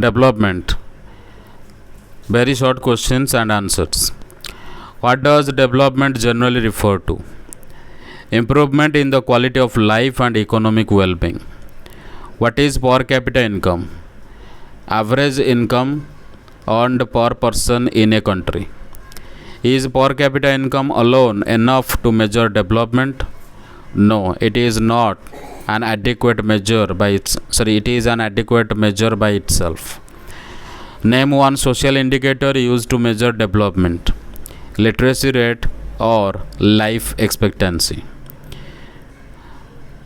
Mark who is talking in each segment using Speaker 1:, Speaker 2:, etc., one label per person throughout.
Speaker 1: Development. Very short questions and answers. What does development generally refer to? Improvement in the quality of life and economic well being. What is per capita income? Average income earned per person in a country. Is per capita income alone enough to measure development? No, it is not an adequate measure by it is an adequate measure by itself. Name one social indicator used to measure development. Literacy rate or life expectancy.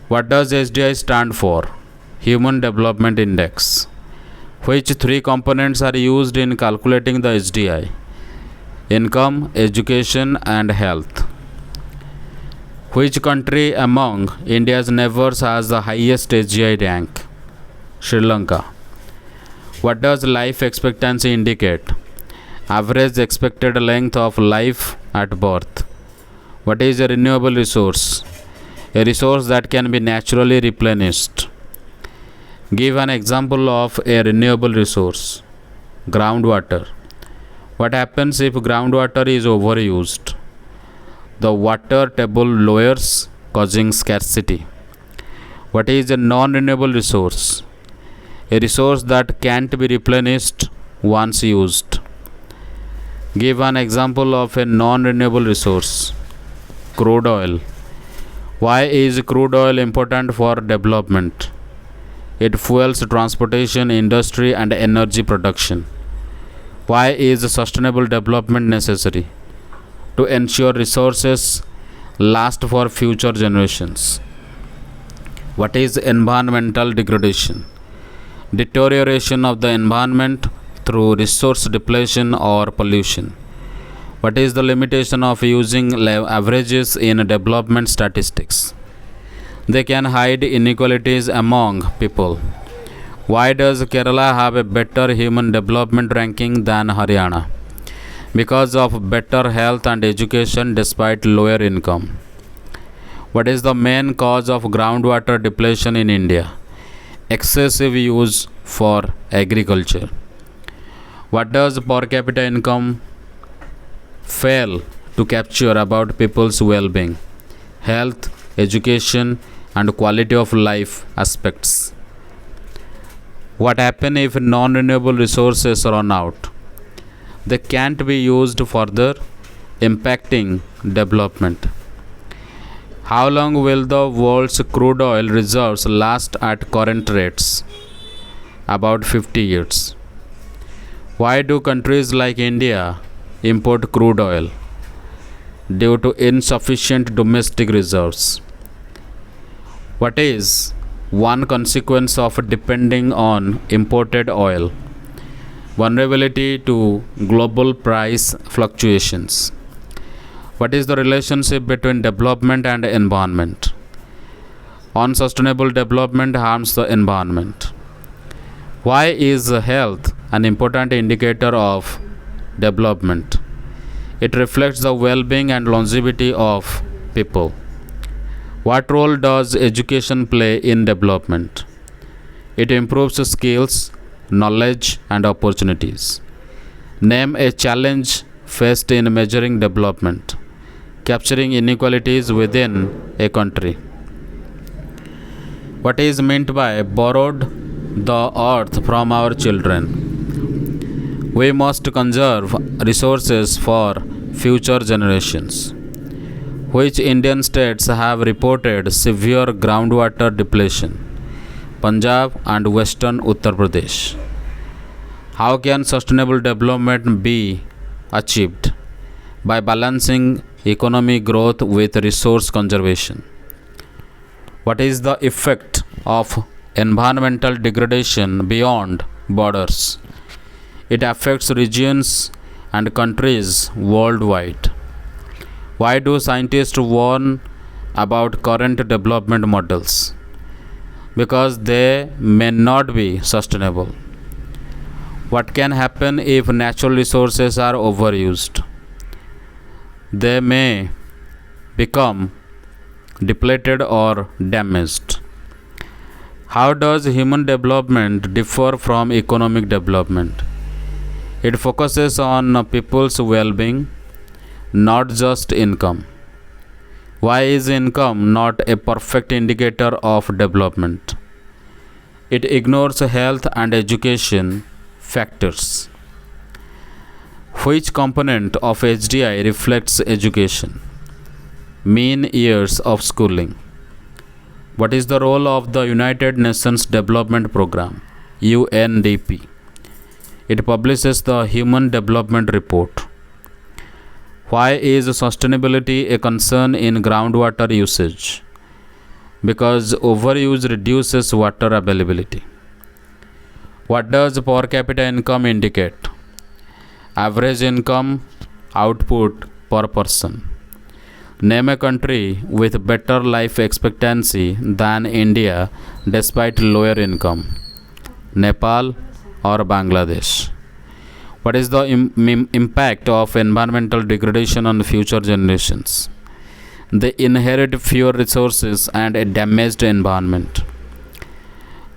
Speaker 1: What does HDI stand for? Human Development Index. Which three components are used in calculating the HDI? Income, education, and health. Which country among India's neighbors has the highest HDI rank? Sri Lanka. What does life expectancy indicate? Average expected length of life at birth. What is a renewable resource? A resource that can be naturally replenished. Give an example of a renewable resource. Groundwater. What happens if groundwater is overused? The water table lowers, causing scarcity. What is a non-renewable resource? A resource that can't be replenished once used. Give an example of a non-renewable resource. Crude oil. Why is crude oil important for development? It fuels transportation, industry, and energy production. Why is sustainable development necessary? To ensure resources last for future generations. What is environmental degradation? Deterioration of the environment through resource depletion or pollution. What is the limitation of using averages in development statistics? They can hide inequalities among people. Why does Kerala have a better human development ranking than Haryana? Because of better health and education despite lower income. What is the main cause of groundwater depletion in India? Excessive use for agriculture. What does per capita income fail to capture about people's well-being, health, education, and quality of life aspects? What happens if non-renewable resources run out? They can't be used further, impacting development. How long will the world's crude oil reserves last at current rates? About 50 years. Why do countries like India import crude oil? Due to insufficient domestic reserves. What is one consequence of depending on imported oil? Vulnerability to global price fluctuations. What is the relationship between development and environment? Unsustainable development harms the environment. Why is health an important indicator of development? It reflects the well-being and longevity of people. What role does education play in development? It improves skills, knowledge, and opportunities. Name a challenge faced in measuring development, capturing inequalities within a country. What is meant by borrowed the earth from our children? We must conserve resources for future generations. Which Indian states have reported severe groundwater depletion? Punjab and Western Uttar Pradesh. How can sustainable development be achieved? By balancing economic growth with resource conservation. What is the effect of environmental degradation beyond borders? It affects regions and countries worldwide. Why do scientists warn about current development models? Because they may not be sustainable. What can happen if natural resources are overused? They may become depleted or damaged. How does human development differ from economic development? It focuses on people's well being, not just income. Why is income not a perfect indicator of development? It ignores health and education factors. Which component of HDI reflects education? Mean years of schooling. What is the role of the United Nations Development Programme, UNDP? It publishes the Human Development Report. Why is sustainability a concern in groundwater usage? Because overuse reduces water availability. What does per capita income indicate? Average income output per person. Name a country with better life expectancy than India despite lower income. Nepal or Bangladesh. What is the impact of environmental degradation on future generations? They inherit fewer resources and a damaged environment.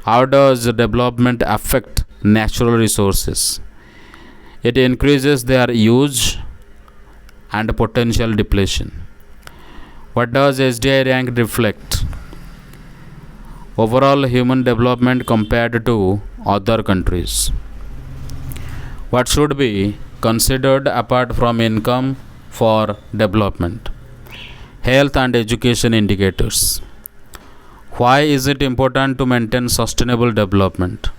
Speaker 1: How does development affect natural resources? It increases their use and potential depletion. What does HDI rank reflect? Overall human development compared to other countries. What should be considered apart from income for development? Health and education indicators. Why is it important to maintain sustainable development?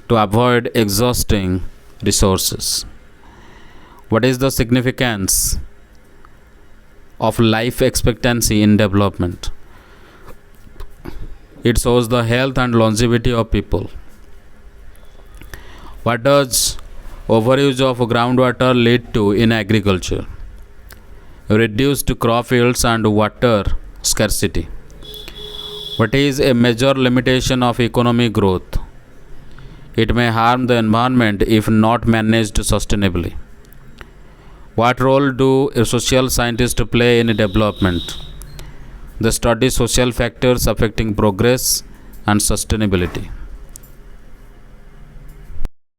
Speaker 1: To avoid exhausting resources. What is the significance of life expectancy in development? It shows the health and longevity of people. What does overuse of groundwater lead to in agriculture? Reduced crop yields and water scarcity. What is a major limitation of economic growth? It may harm the environment if not managed sustainably. What role do social scientists play in development? They study social factors affecting progress and sustainability.